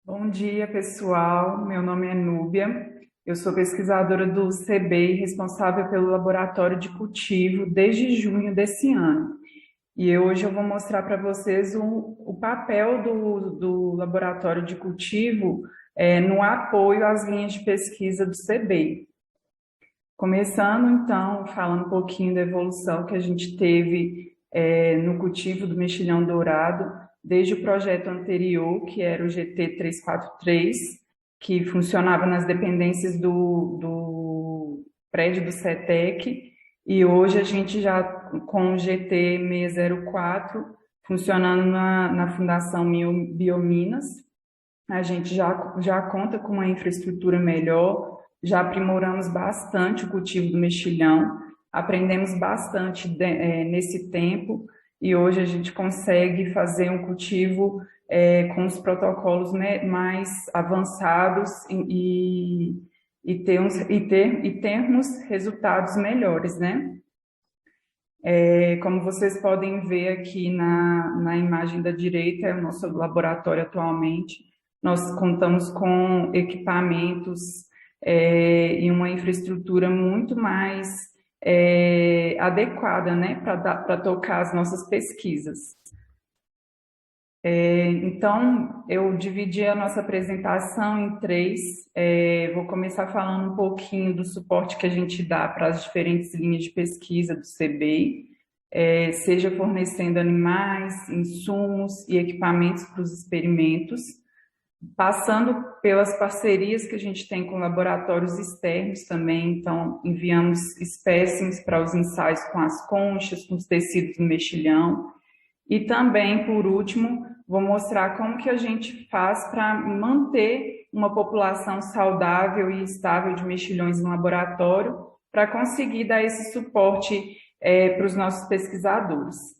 Bom dia, pessoal. Meu nome é Núbia. Eu sou pesquisadora do CBEI, responsável pelo laboratório de cultivo desde junho desse ano. E hoje eu vou mostrar para vocês o papel do laboratório de cultivo no apoio às linhas de pesquisa do CBEI. Começando, então, falando um pouquinho da evolução que a gente teve no cultivo do mexilhão dourado, desde o projeto anterior, que era o GT 343, que funcionava nas dependências do prédio do CETEC, e hoje a gente já, com o GT 604, funcionando na Fundação Biominas, a gente já conta com uma infraestrutura melhor, já aprimoramos bastante o cultivo do mexilhão, aprendemos bastante nesse tempo e hoje a gente consegue fazer um cultivo com os protocolos mais avançados e termos resultados melhores, né? Como vocês podem ver aqui na imagem da direita, é o nosso laboratório atualmente. Nós contamos com equipamentos e uma infraestrutura muito mais adequada, né, para tocar as nossas pesquisas. Então, eu dividi a nossa apresentação em três. Vou começar falando um pouquinho do suporte que a gente dá para as diferentes linhas de pesquisa do CBEI, seja fornecendo animais, insumos e equipamentos para os experimentos, passando pelas parcerias que a gente tem com laboratórios externos também. Então, enviamos espécimes para os ensaios com as conchas, com os tecidos do mexilhão. E também, por último, vou mostrar como que a gente faz para manter uma população saudável e estável de mexilhões no laboratório, para conseguir dar esse suporte para os nossos pesquisadores.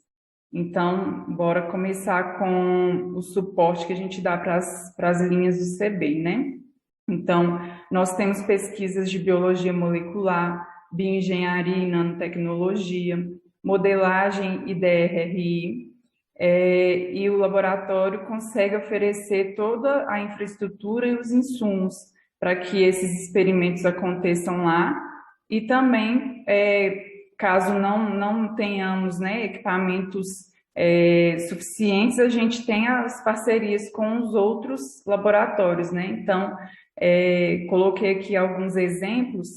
Então, bora começar com o suporte que a gente dá para as linhas do CBEI, né? Então, nós temos pesquisas de biologia molecular, bioengenharia e nanotecnologia, modelagem e DRRI, e o laboratório consegue oferecer toda a infraestrutura e os insumos para que esses experimentos aconteçam lá e também, caso não tenhamos, né, equipamentos suficientes, a gente tem as parcerias com os outros laboratórios, né? Então, coloquei aqui alguns exemplos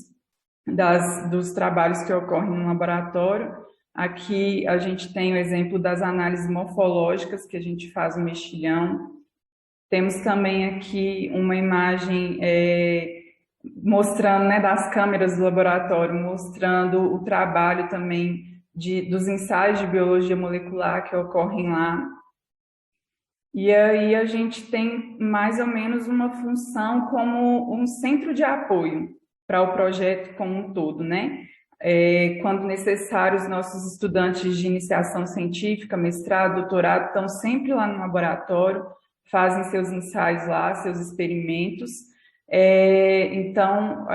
dos trabalhos que ocorrem no laboratório. Aqui a gente tem o exemplo das análises morfológicas que a gente faz no mexilhão. Temos também aqui uma imagem mostrando, né, das câmeras do laboratório, mostrando o trabalho também dos ensaios de biologia molecular que ocorrem lá. E aí a gente tem mais ou menos uma função como um centro de apoio para o projeto como um todo, né? Quando necessário, os nossos estudantes de iniciação científica, mestrado, doutorado, estão sempre lá no laboratório, fazem seus ensaios lá, seus experimentos. Então,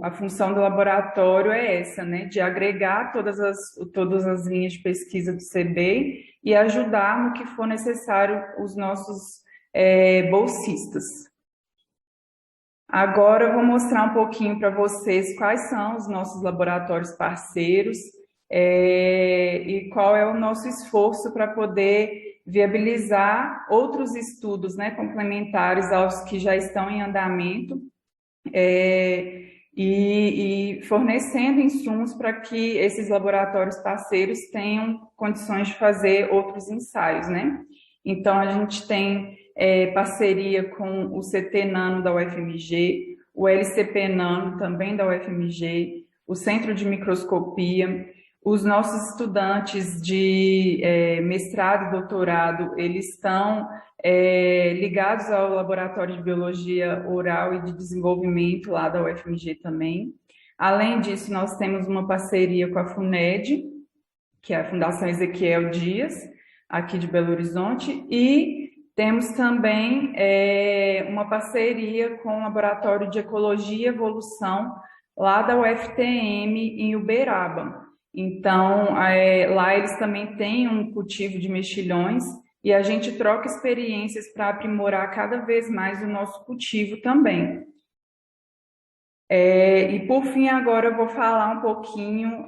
a função do laboratório é essa, né, de agregar todas as linhas de pesquisa do CBEI e ajudar no que for necessário os nossos bolsistas. Agora eu vou mostrar um pouquinho para vocês quais são os nossos laboratórios parceiros e qual é o nosso esforço para poder viabilizar outros estudos, né, complementares aos que já estão em andamento e fornecendo insumos para que esses laboratórios parceiros tenham condições de fazer outros ensaios, né? Então, a gente tem parceria com o CT Nano da UFMG, o LCP Nano também da UFMG, o Centro de Microscopia. Os nossos estudantes de mestrado e doutorado, eles estão ligados ao Laboratório de Biologia Oral e de Desenvolvimento lá da UFMG também. Além disso, nós temos uma parceria com a FUNED, que é a Fundação Ezequiel Dias, aqui de Belo Horizonte, e temos também uma parceria com o Laboratório de Ecologia e Evolução lá da UFTM, em Uberaba. Então, lá eles também têm um cultivo de mexilhões, e a gente troca experiências para aprimorar cada vez mais o nosso cultivo também. E por fim, agora eu vou falar um pouquinho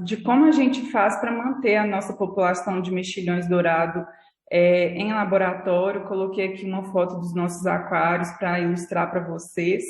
de como a gente faz para manter a nossa população de mexilhões dourado em laboratório. Coloquei aqui uma foto dos nossos aquários para ilustrar para vocês.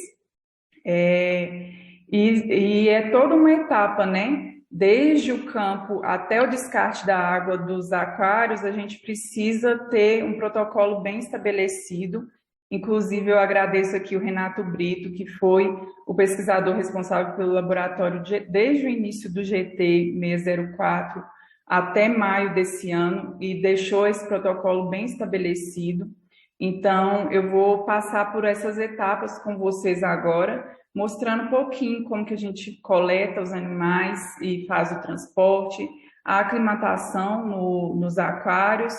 E é toda uma etapa, né? Desde o campo até o descarte da água dos aquários, a gente precisa ter um protocolo bem estabelecido. Inclusive, eu agradeço aqui o Renato Brito, que foi o pesquisador responsável pelo laboratório desde o início do GT 604 até maio desse ano, e deixou esse protocolo bem estabelecido. Então, eu vou passar por essas etapas com vocês agora, mostrando um pouquinho como que a gente coleta os animais e faz o transporte, a aclimatação nos aquários,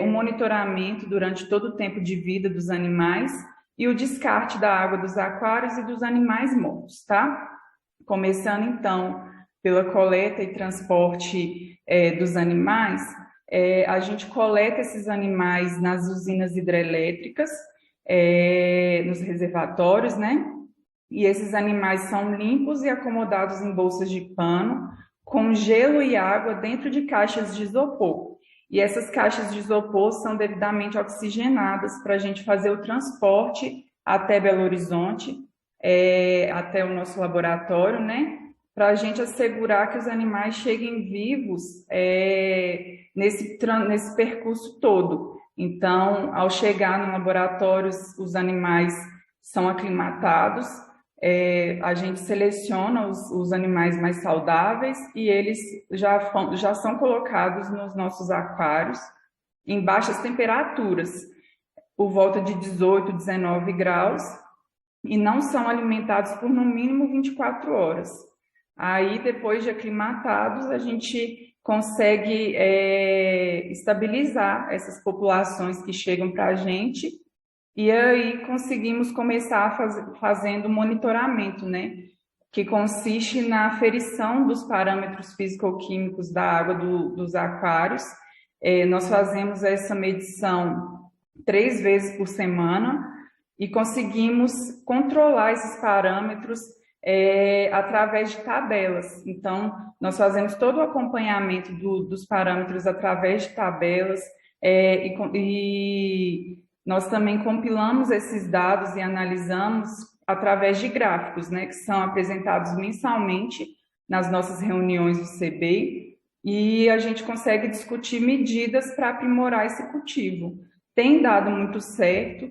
o monitoramento durante todo o tempo de vida dos animais e o descarte da água dos aquários e dos animais mortos, tá? Começando, então, pela coleta e transporte dos animais, a gente coleta esses animais nas usinas hidrelétricas, nos reservatórios, né? E esses animais são limpos e acomodados em bolsas de pano, com gelo e água dentro de caixas de isopor. E essas caixas de isopor são devidamente oxigenadas para a gente fazer o transporte até Belo Horizonte, até o nosso laboratório, né? Para a gente assegurar que os animais cheguem vivos nesse percurso todo. Então, ao chegar no laboratório, os animais são aclimatados, a gente seleciona os animais mais saudáveis e eles já são colocados nos nossos aquários em baixas temperaturas, por volta de 18, 19 graus, e não são alimentados por no mínimo 24 horas. Aí, depois de aclimatados, a gente consegue estabilizar essas populações que chegam para a gente, e aí conseguimos começar fazendo monitoramento, né? Que consiste na aferição dos parâmetros físico-químicos da água dos aquários. Nós fazemos essa medição 3 vezes por semana e conseguimos controlar esses parâmetros através de tabelas. Então, nós fazemos todo o acompanhamento dos parâmetros através de tabelas e nós também compilamos esses dados e analisamos através de gráficos, né, que são apresentados mensalmente nas nossas reuniões do CBEI, e a gente consegue discutir medidas para aprimorar esse cultivo. Tem dado muito certo.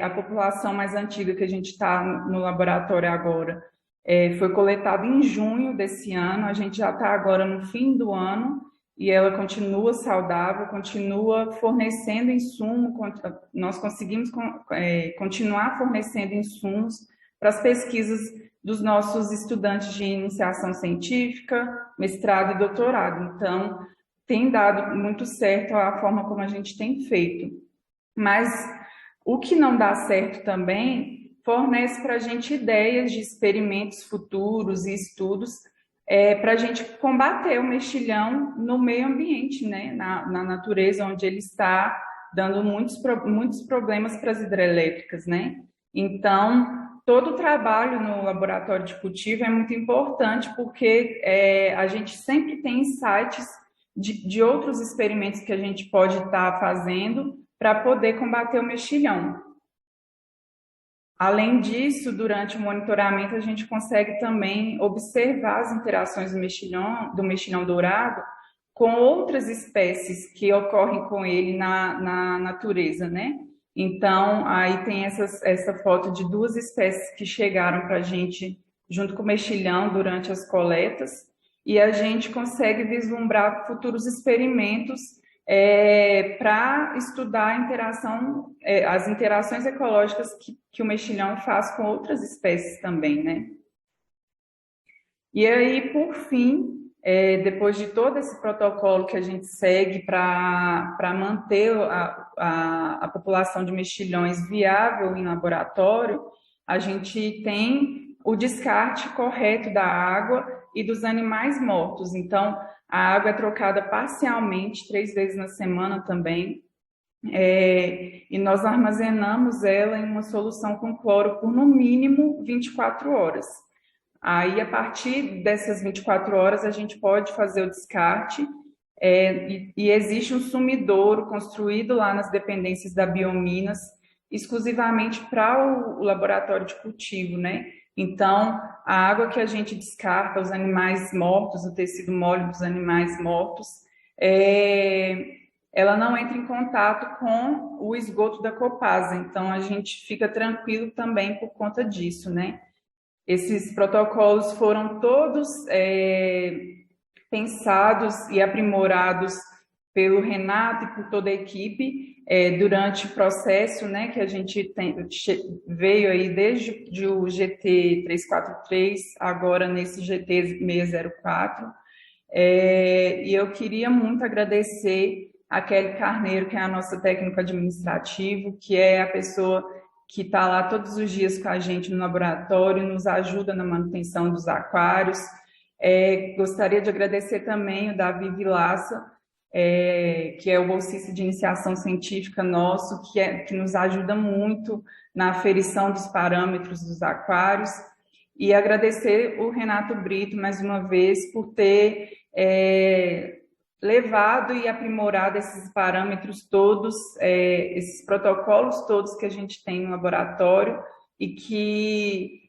A população mais antiga que a gente está no laboratório agora foi coletada em junho desse ano, a gente já está agora no fim do ano, e ela continua saudável, continua fornecendo insumos. Nós conseguimos continuar fornecendo insumos para as pesquisas dos nossos estudantes de iniciação científica, mestrado e doutorado. Então, tem dado muito certo a forma como a gente tem feito. Mas o que não dá certo também fornece para a gente ideias de experimentos futuros e estudos para a gente combater o mexilhão no meio ambiente, né? Na natureza, onde ele está dando muitos problemas para as hidrelétricas, né? Então, todo o trabalho no laboratório de cultivo é muito importante, porque a gente sempre tem insights de outros experimentos que a gente pode estar fazendo para poder combater o mexilhão. Além disso, durante o monitoramento, a gente consegue também observar as interações do mexilhão dourado com outras espécies que ocorrem com ele na natureza, né? Então, aí tem essa foto de 2 espécies que chegaram para a gente junto com o mexilhão durante as coletas, e a gente consegue vislumbrar futuros experimentos para estudar as interações ecológicas que o mexilhão faz com outras espécies também, né? E aí, por fim, depois de todo esse protocolo que a gente segue para manter a população de mexilhões viável em laboratório, a gente tem o descarte correto da água e dos animais mortos. Então, A água é trocada parcialmente, 3 vezes na semana também, e nós armazenamos ela em uma solução com cloro por no mínimo 24 horas. Aí, a partir dessas 24 horas, a gente pode fazer o descarte, e existe um sumidouro construído lá nas dependências da Biominas, exclusivamente para o laboratório de cultivo, né? Então, a água que a gente descarta, os animais mortos, o tecido mole dos animais mortos, ela não entra em contato com o esgoto da Copasa. Então, a gente fica tranquilo também por conta disso, né? Esses protocolos foram todos pensados e aprimorados pelo Renato e por toda a equipe durante o processo, né, que a gente veio aí desde o GT 343, agora nesse GT 604. E eu queria muito agradecer a Kelly Carneiro, que é a nossa técnica administrativa, que é a pessoa que está lá todos os dias com a gente no laboratório, nos ajuda na manutenção dos aquários. Gostaria de agradecer também o Davi Vilaça, que é o bolsista de iniciação científica nosso, que nos ajuda muito na aferição dos parâmetros dos aquários, e agradecer o Renato Brito, mais uma vez, por ter levado e aprimorado esses parâmetros todos, esses protocolos todos que a gente tem no laboratório e que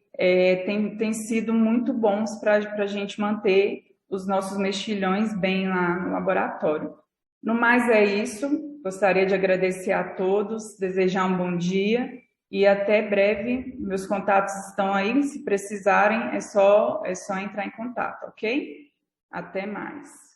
tem sido muito bons para a gente manter os nossos mexilhões bem lá no laboratório. No mais é isso, gostaria de agradecer a todos, desejar um bom dia e até breve. Meus contatos estão aí, se precisarem é só entrar em contato, ok? Até mais.